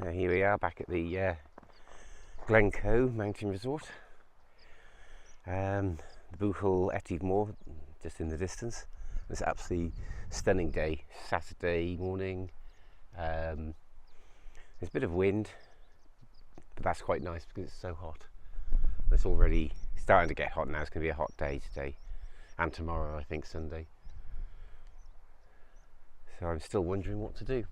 Here we are back at the Glencoe mountain resort. The Buchel Etive Moor just in the distance. It's an absolutely stunning day. Saturday morning. There's a bit of wind, but that's quite nice because it's so hot. It's already starting to get hot now. It's going to be a hot day today and tomorrow, I think, Sunday. So I'm still wondering what to do.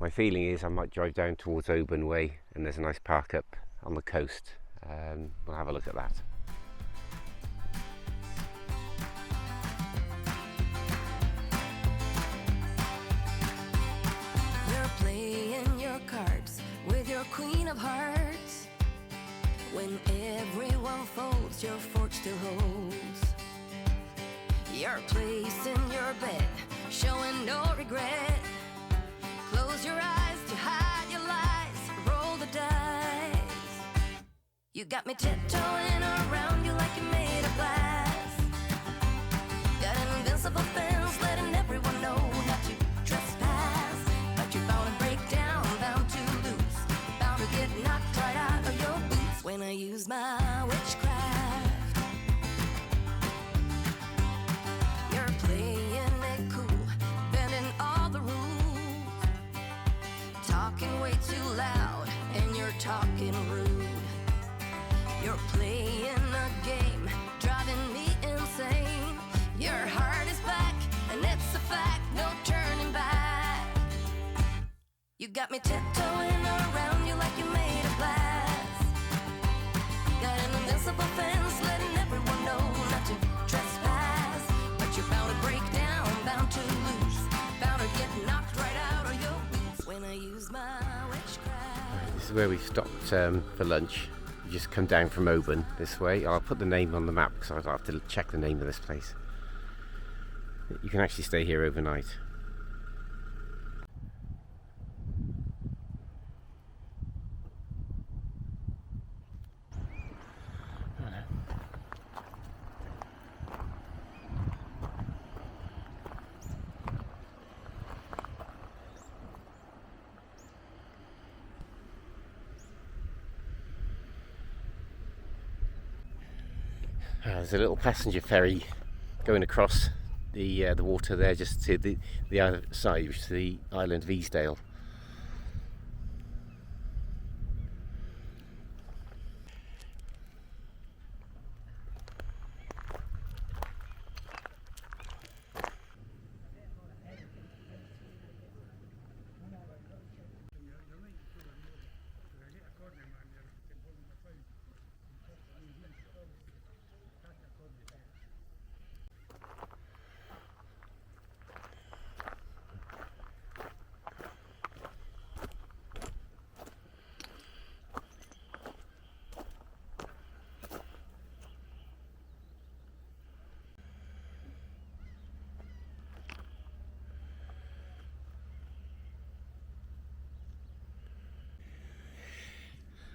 My feeling is I might drive down towards Oban way, and there's a nice park up on the coast. We'll have a look at that. You're playing your cards with your queen of hearts. When everyone folds, your fork still holds. You're placing your bet, showing no regret. Close your eyes to hide your lies, roll the dice. You got me tiptoeing around you like you made of glass. Got an invincible fence, letting everyone know not to trespass. But you're bound to break down, bound to lose, bound to get knocked right out of your boots when I use my witchcraft. You're playing it cool, bending all the rules, talking way too loud, and you're talking rude. You're playing a game, driving me insane. Your heart is back, and it's a fact, no turning back. You got me tiptoeing around you like you made of glass. Got an invincible fence, letting everyone know not to trespass. But you're bound to break down, bound to lose, bound to get knocked right out of your boots when I use my witchcraft. This is where we stopped for lunch. You just come down from Oban this way. I'll put the name on the map because I'll have to check the name of this place. You can actually stay here overnight. There's a little passenger ferry going across the water there, just to the other side, which is the island of Easdale.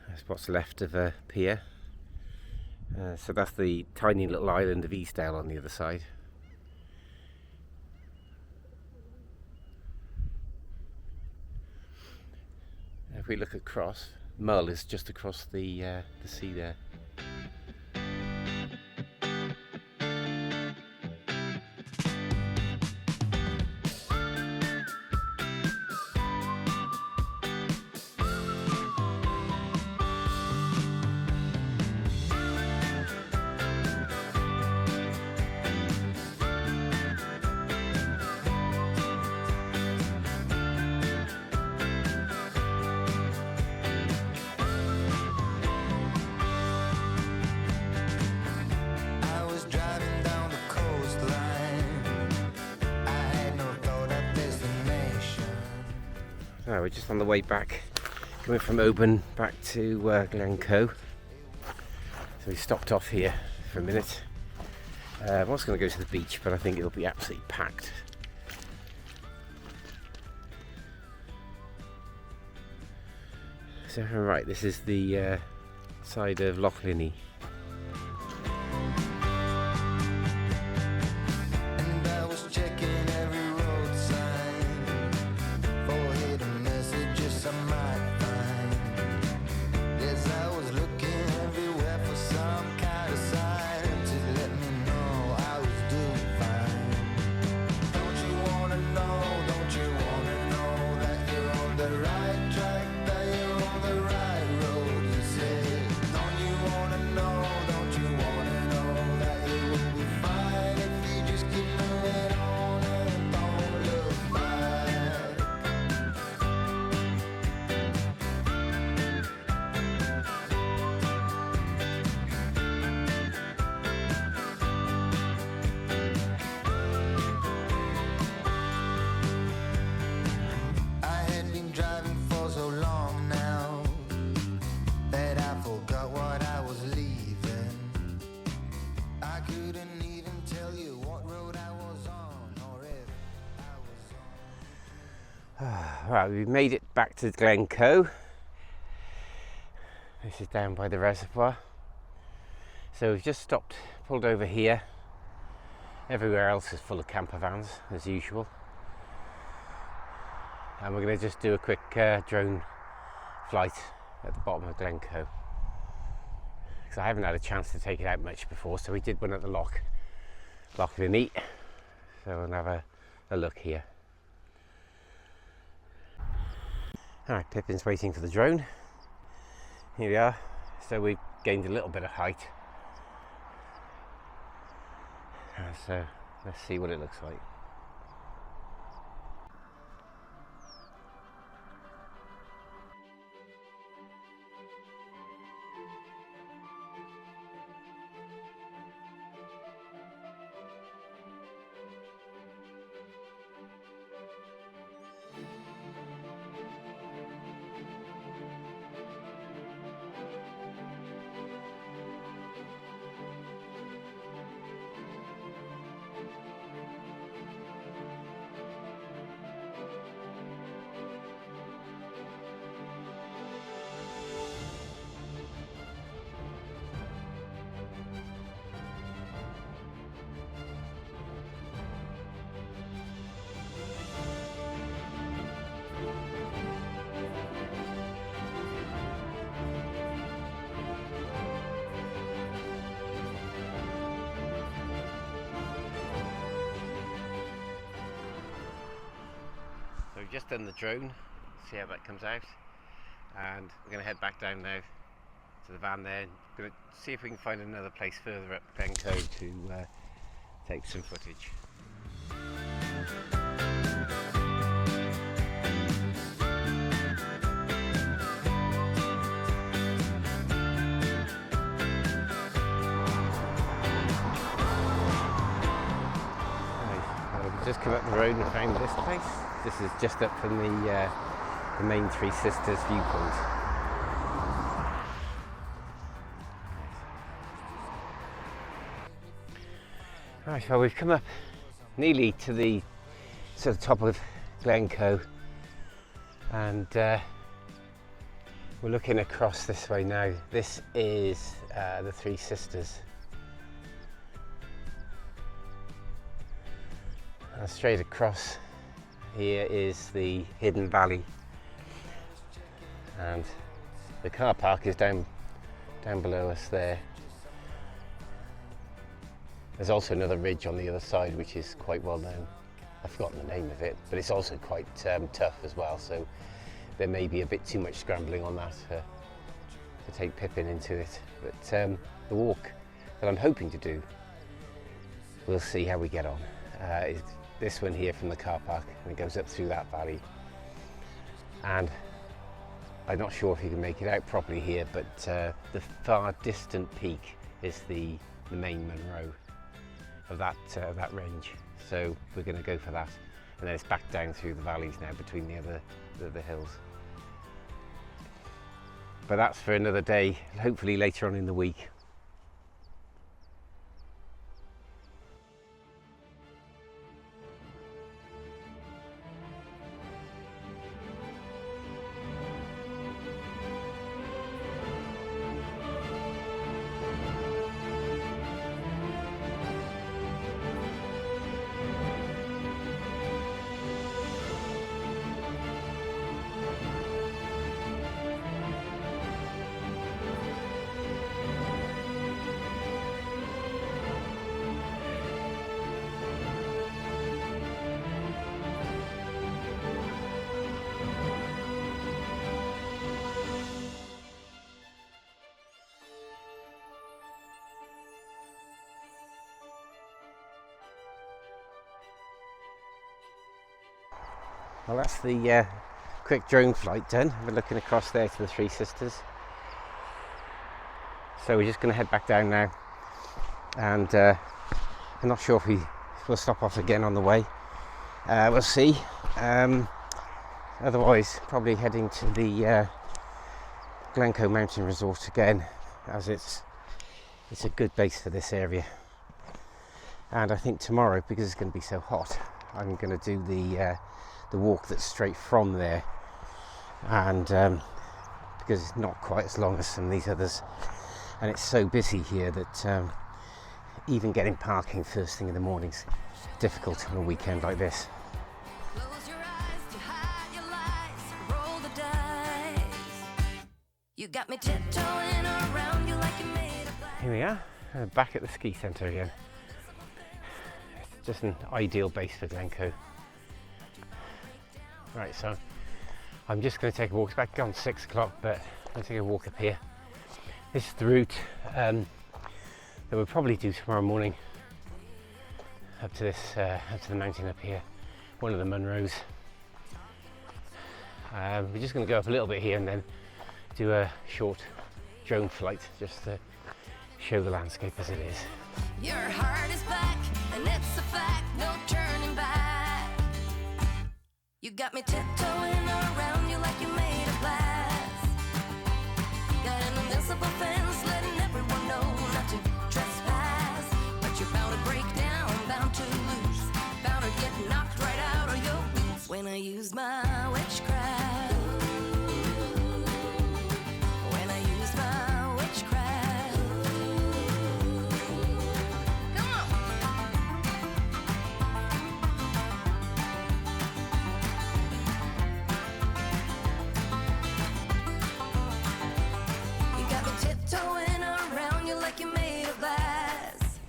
That's what's left of a pier. So that's the tiny little island of Easdale on the other side. If we look across, Meall is just across the sea there. We're just on the way back, coming from Oban back to Glencoe. So we stopped off here for a minute. I was going to go to the beach, but I think it'll be absolutely packed. So right, this is the side of Loch Linney. And I was checking every road sign for his Right, we've made it back to Glencoe. This is down by the reservoir. So we've just stopped, pulled over here. Everywhere else is full of camper vans, as usual. And we're going to just do a quick drone flight at the bottom of Glencoe. Because I haven't had a chance to take it out much before, so we did one at the Loch Linney. So we'll have a look here. Alright, Pippin's waiting for the drone. Here we are. So we've gained a little bit of height. So let's see what it looks like. We've just done the drone, see how that comes out, and we're going to head back down now to the van there. We're going to see if we can find another place further up Glencoe to take some footage. Just come up the road and found this place. This is just up from the main Three Sisters viewpoint. Right, well, we've come up nearly to the sort of top of Glencoe, and we're looking across this way now. This is the Three Sisters. And straight across here is the hidden valley, and the car park is down below us there. There's also another ridge on the other side which is quite well known. I've forgotten the name of it, but it's also quite tough as well, so there may be a bit too much scrambling on that to take Pippin into it. But the walk that I'm hoping to do, we'll see how we get on. Is this one here from the car park, and it goes up through that valley, and I'm not sure if you can make it out properly here, but the far distant peak is the main Munro of that range, so we're going to go for that, and then it's back down through the valleys now between the hills. But that's for another day, hopefully later on in the week. Well, that's the quick drone flight done. We're looking across there to the Three Sisters. So we're just going to head back down now, and I'm not sure if we'll stop off again on the way. We'll see. Otherwise, probably heading to the Glencoe Mountain Resort again, as it's a good base for this area. And I think tomorrow, because it's going to be so hot, I'm going to do the the walk that's straight from there, and because it's not quite as long as some of these others, and it's so busy here that even getting parking first thing in the morning's difficult on a weekend like this. Close your eyes to hide your lies, roll the dice. You got me tiptoeing around you like you made of glass. Here we are, back at the ski centre again. It's just an ideal base for Glencoe. Right, so I'm just going to take a walk. It's back on 6 o'clock, but I'm going to take a walk up here. This is the route that we'll probably do tomorrow morning up to the mountain up here, one of the Munros. We're just going to go up a little bit here and then do a short drone flight just to show the landscape as it is. Your heart is back, and it's a fact, no turning back. You got me tiptoeing around you like you made of glass. Got an invincible fence letting everyone know not to trespass. But you're bound to break down, bound to lose, bound to get knocked right out of your boots when I use my witchcraft. When I use my witchcraft. Come on. You got me tiptoeing around you like you made of glass.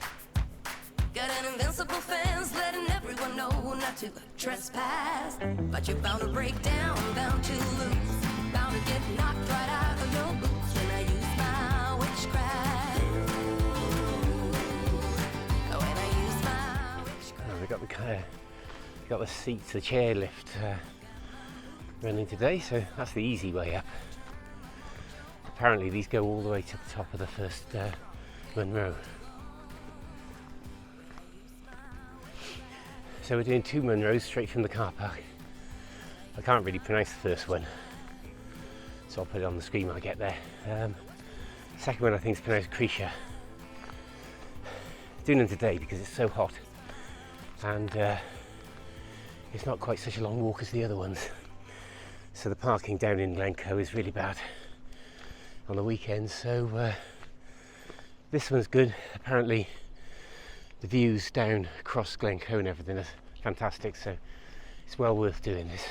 Got an invincible fence letting everyone know not to trespass. But you're bound to break down, bound to lose, bound to get knocked right out of your boots when I use my witchcraft. When I use my witchcraft. We've got the seats, the chair lift running today, so that's the easy way up. Apparently these go all the way to the top of the first Munro. So we're doing 2 Munros straight from the car park. I can't really pronounce the first one, so I'll put it on the screen when I get there. Second one I think is pronounced Creise. Doing them today because it's so hot, and it's not quite such a long walk as the other ones. So the parking down in Glencoe is really bad on the weekends, so this one's good. Apparently the views down across Glencoe and everything are fantastic, so it's well worth doing this.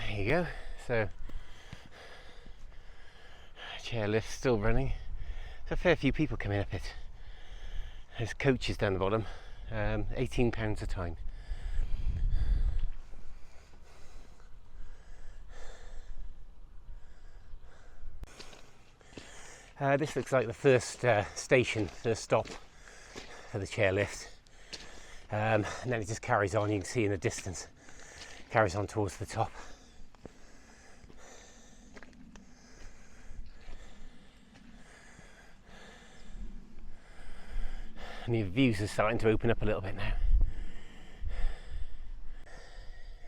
There you go. So chairlift still running. There's a fair few people coming up it. There's coaches down the bottom, £18 a time. This looks like the first station, first stop for the chairlift, and then it just carries on. You can see in the distance, carries on towards the top. And the views are starting to open up a little bit now.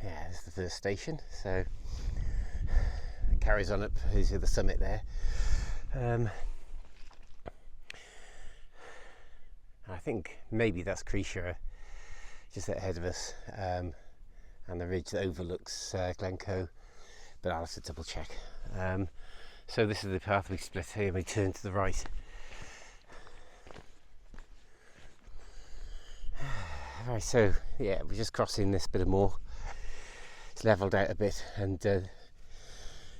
Yeah, this is the first station, so it carries on up to the summit there. I think maybe that's Creise just ahead of us, and the ridge that overlooks Glencoe, but I'll have to double check. So this is the path we split here, and we turn to the right. Right, so yeah, we're just crossing this bit of moor, it's levelled out a bit, and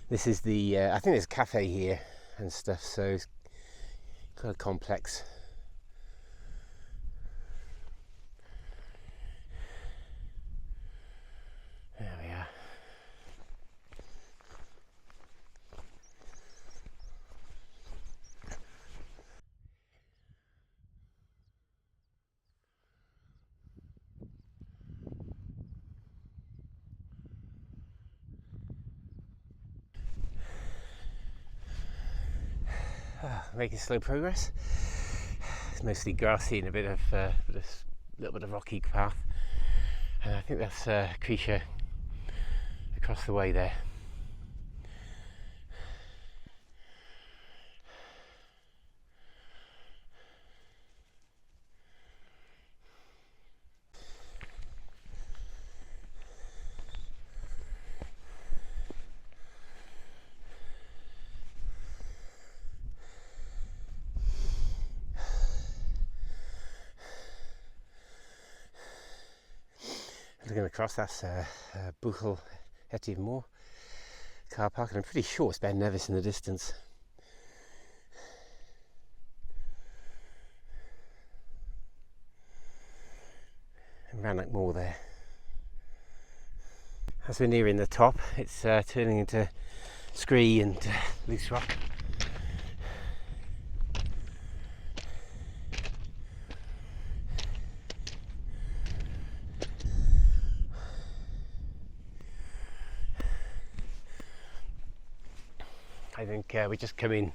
this is the I think there's a cafe here and stuff, so it's kind of complex. There we are. Making slow progress. It's mostly grassy and a bit of little bit of rocky path, and I think that's Creise across the way there. Looking across, that's Buchel Etive Moor car park, and I'm pretty sure it's Ben Nevis in the distance. And Rannoch Moor there. As we're nearing the top, it's turning into scree and loose rock. I think we're just coming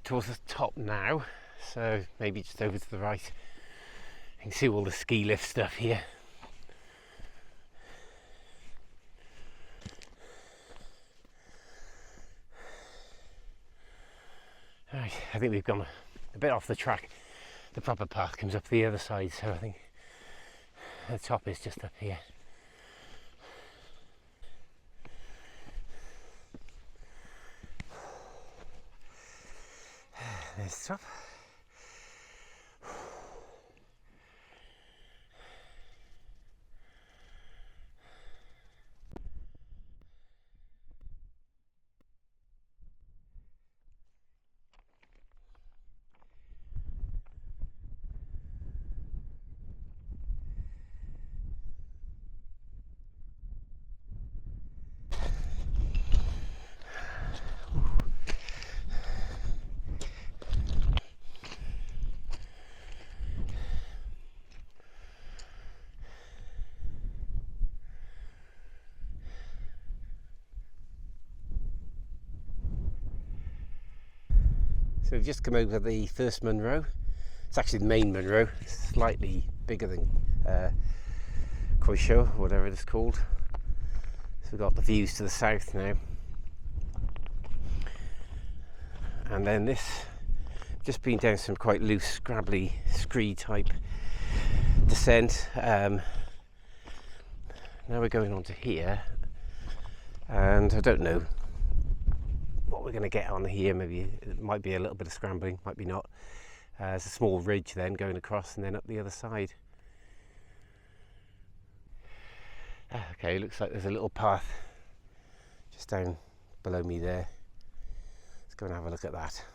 towards the top now, so maybe just over to the right. You can see all the ski lift stuff here. Right, I think we've gone a bit off the track. The proper path comes up the other side, so I think the top is just up here. There's the top. So we've just come over the first Munro. It's actually the main Munro, slightly bigger than Creise, or whatever it is called. So we've got the views to the south now. And then this, just been down some quite loose, scrabbly, scree type descent. Now we're going on to here, and I don't know what we're going to get on here. Maybe it might be a little bit of scrambling, might be not. There's a small ridge then going across and then up the other side. Okay, looks like there's a little path just down below me there. Let's go and have a look at that.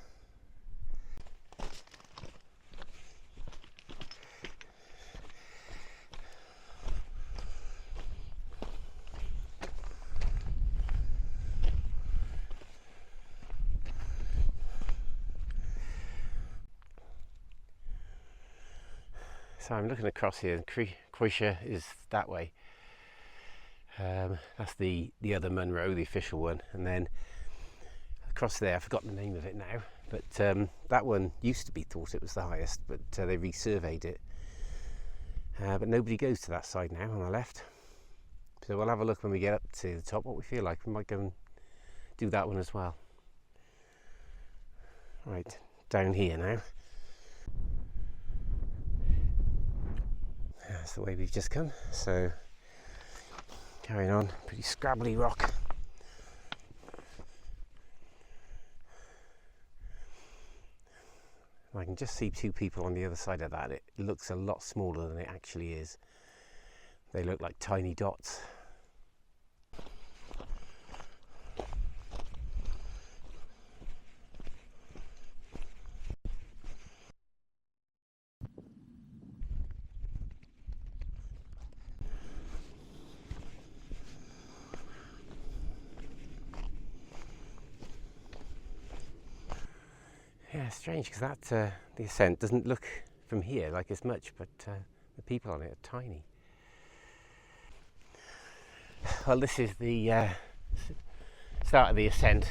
So I'm looking across here, and Creise is that way. That's the other Munro, the official one, and then across there, I've forgotten the name of it now, but that one used to be thought it was the highest, but they resurveyed it. But nobody goes to that side now on the left. So we'll have a look when we get up to the top, what we feel like. We might go and do that one as well. Right, down here now. That's the way we've just come, so carrying on, pretty scrabbly rock. I can just see two people on the other side of that. It looks a lot smaller than it actually is. They look like tiny dots. strange because that the ascent doesn't look from here like as much, but the people on it are tiny. Well, this is the start of the ascent.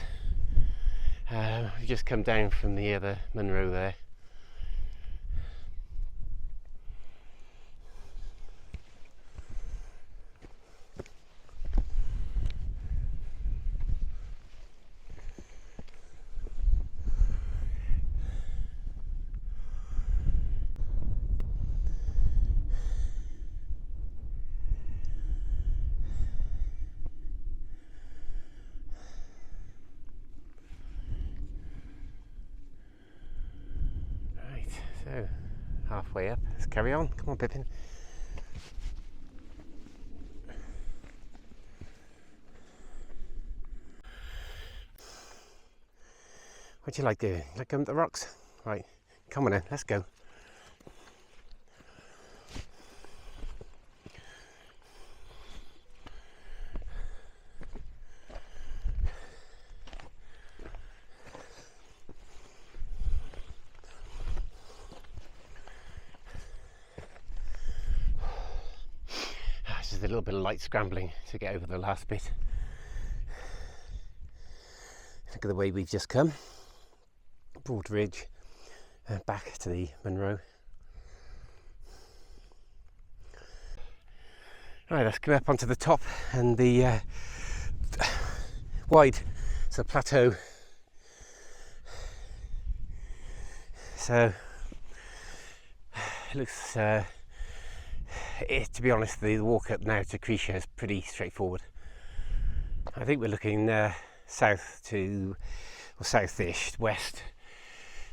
We've just come down from the other Munro there. So, halfway up, let's carry on. Come on, Pippin. What do you like doing? Like going up the rocks? Right, come on then, let's go. Just a little bit of light scrambling to get over the last bit. Look at the way we've just come. Broad ridge, back to the Munro. Right, let's go up onto the top and the wide, so plateau. So it looks, to be honest, the walk up now to Creise is pretty straightforward. I think we're looking south to, or southish,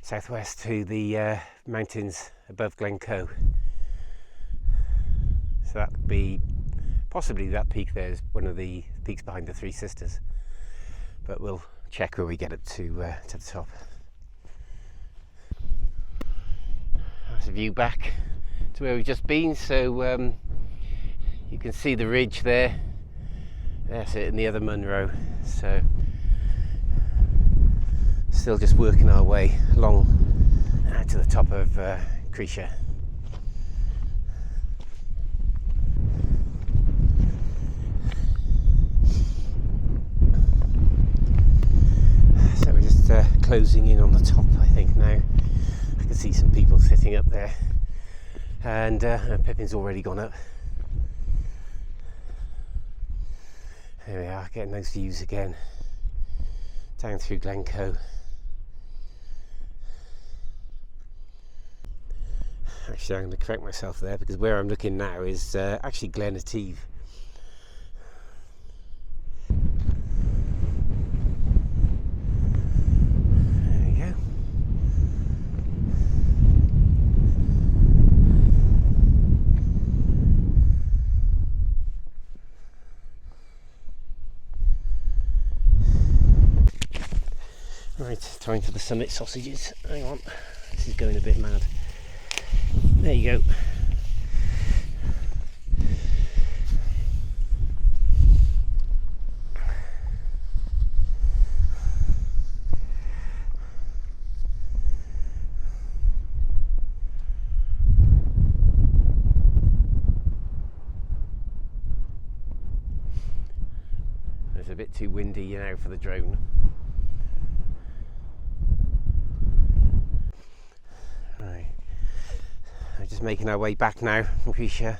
southwest to the mountains above Glencoe. So that would be, possibly that peak there is one of the peaks behind the Three Sisters. But we'll check where we get up to the top. That's a view back to where we've just been, so you can see the ridge there. That's it in the other Munro. So still just working our way along to the top of Creise. So we're just closing in on the top, I think now. I can see some people sitting up there, and Pippin's already gone up. There we are, getting those views again down through Glencoe. Actually, I'm going to correct myself there, because where I'm looking now is actually Glencoe. There we go. Right, time for the summit sausages. Hang on, this is going a bit mad. There you go. It's a bit too windy now for the drone. Just making our way back now from Creise.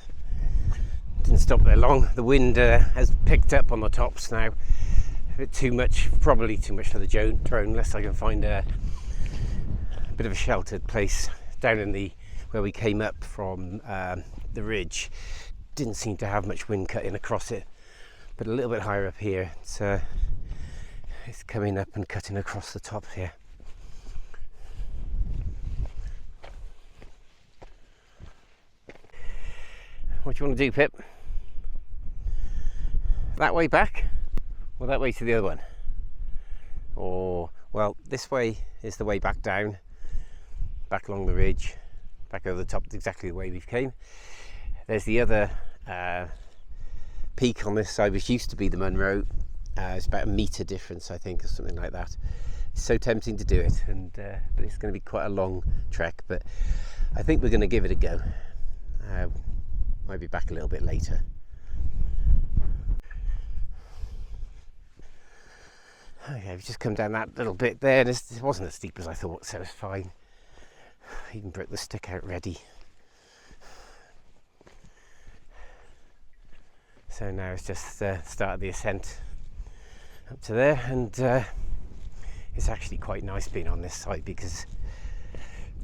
Didn't stop there long. The wind has picked up on the tops now. A bit too much, probably too much for the drone, unless I can find a bit of a sheltered place down in the where we came up from the ridge. Didn't seem to have much wind cutting across it, but a little bit higher up here, it's coming up and cutting across the top here. What do you want to do, Pip? That way back, or that way to the other one? Or, well, this way is the way back down, back along the ridge, back over the top, exactly the way we've came. There's the other peak on this side, which used to be the Munro. It's about a metre difference, I think, or something like that. It's so tempting to do it, and but it's going to be quite a long trek, but I think we're going to give it a go. Might be back a little bit later. Okay, we've just come down that little bit there, and it wasn't as steep as I thought, so it's fine. Even broke the stick out ready. So now it's just start of the ascent up to there, and it's actually quite nice being on this side because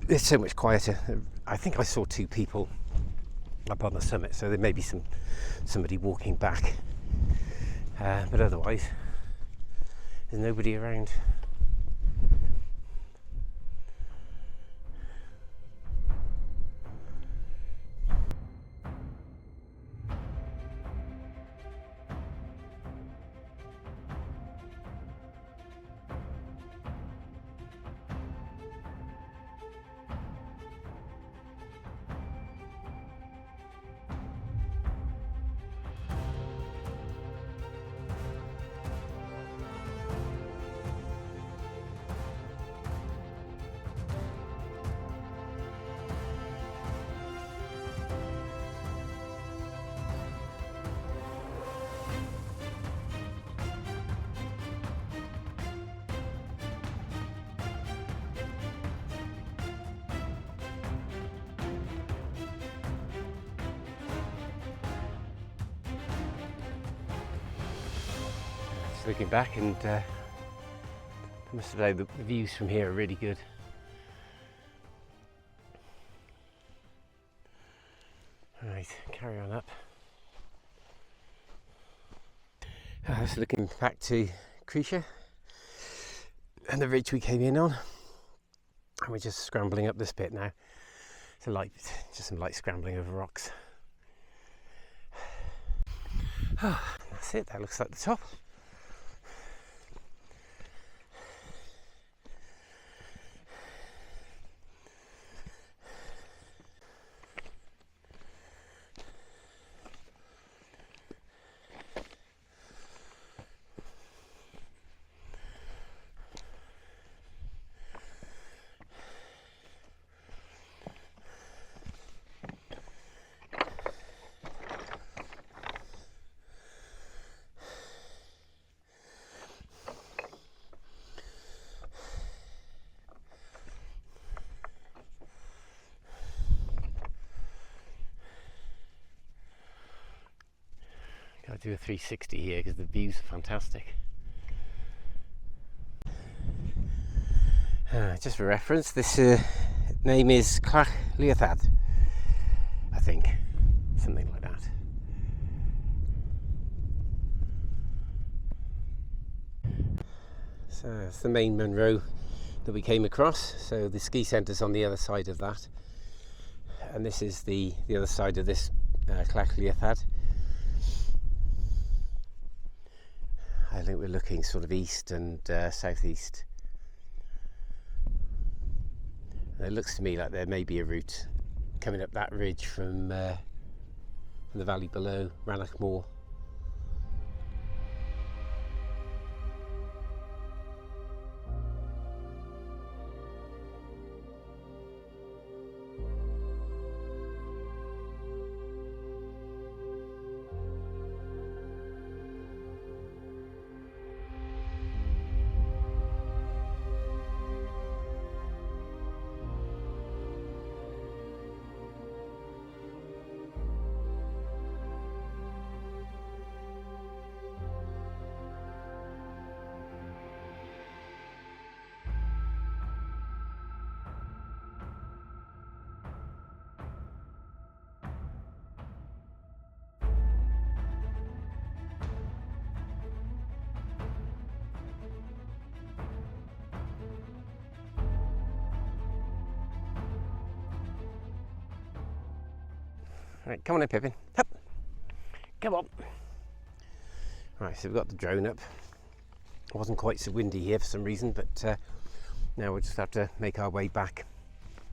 it's so much quieter. I think I saw 2 people up on the summit, so there may be somebody walking back, but otherwise there's nobody around. Looking back, and I must say the views from here are really good. Right, carry on up. I was looking back to Creise and the ridge we came in on, and we're just scrambling up this bit now. Just some light scrambling over rocks. Oh, that's it, that looks like the top. I'll do a 360 here because the views are fantastic. Just for reference, this name is Collie, I think, something like that. So it's the main Munro that we came across. So the ski centre's on the other side of that, and this is the other side of this Collie. I think we're looking sort of east and southeast. And it looks to me like there may be a route coming up that ridge from the valley below, Rannoch Moor. Right, come on in, Pippin. Up. Come on. Right, so we've got the drone up. It wasn't quite so windy here for some reason, but now we'll just have to make our way back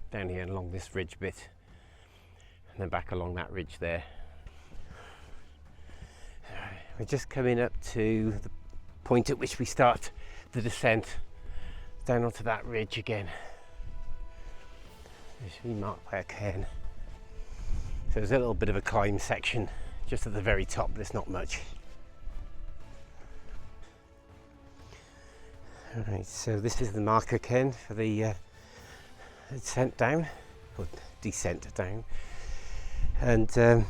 down here along this ridge bit, and then back along that ridge there. We're just coming up to the point at which we start the descent down onto that ridge again. It's really marked by a cairn. So there's a little bit of a climb section just at the very top, but it's not much. Alright, so this is the marker cairn for the ascent down, or descent down. And that's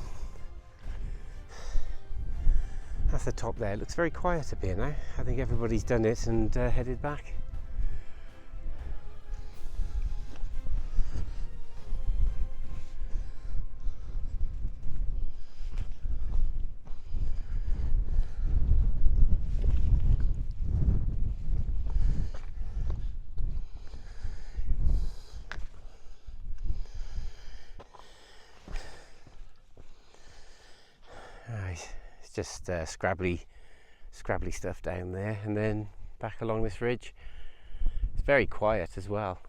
the top there. It looks very quiet up here now. I think everybody's done it and headed back. Just scrabbly stuff down there, and then back along this ridge. It's very quiet as well.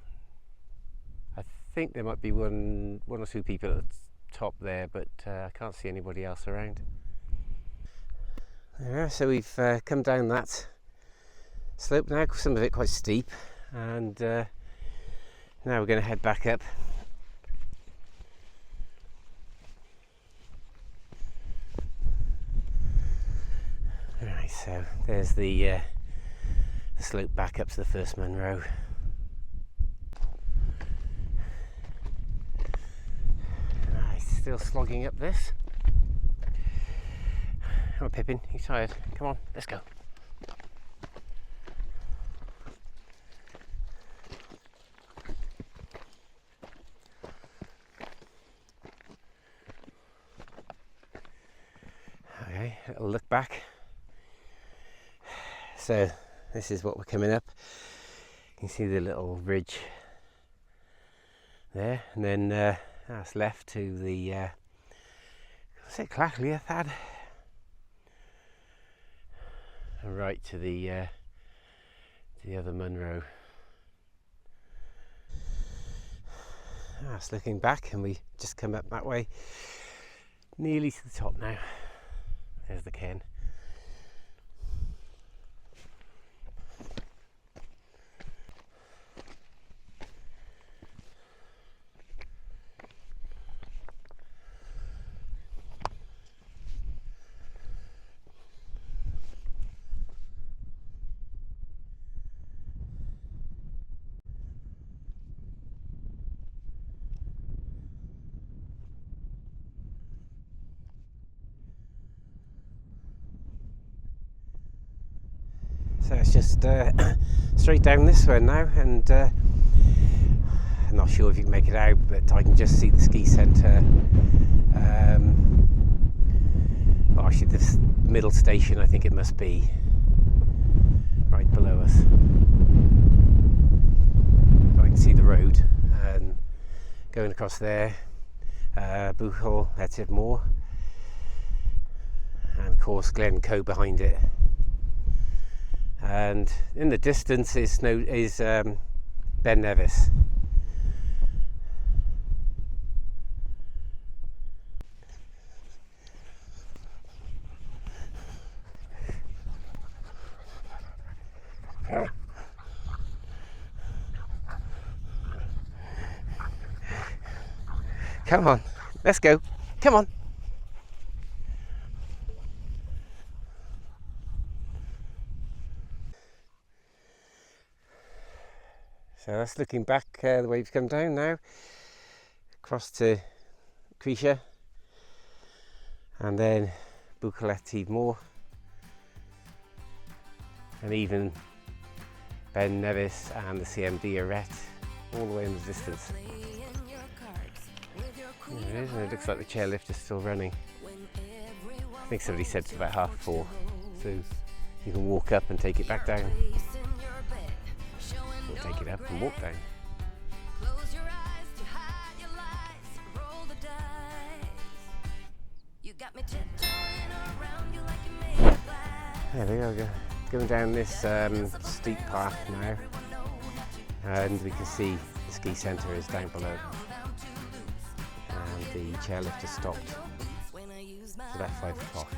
I think there might be one or two people at the top there, but I can't see anybody else around. Yeah, so we've come down that slope now, some of it quite steep, and now we're going to head back up. Right, so there's the slope back up to the first Munro. Right, still slogging up this. Come on, Pippin, you tired? Come on, let's go. Okay, a little look back. So this is what we're coming up. You can see the little ridge there, and then that's left to the what's it, Clachlea Thad, and right to the other Munro. That's looking back, and we just come up that way, nearly to the top now. There's the cairn. So it's just straight down this one now, and I'm not sure if you can make it out, but I can just see the ski centre. Well, actually this middle station, I think it must be, right below us. So I can see the road and going across there, Buchel, Etiv Moor, and of course Glencoe behind it. And in the distance is Ben Nevis. Come on, let's go. Come on. So that's looking back the way we've come down now, across to Creise, and then Buchel Etiv Moor, and even Ben Nevis and the CMD Arret, all the way in the distance. There it is, and it looks like the chairlift is still running. I think somebody said it's about 4:30, so you can walk up and take it back down. We'll take it up and walk down. Close your eyes to hide your lies. Roll the dice. You got me tiptoeing around you like you made of glass. There we go, going down this steep path now, and we can see the ski centre is down below, and the chairlift has stopped. It's about 5 o'clock.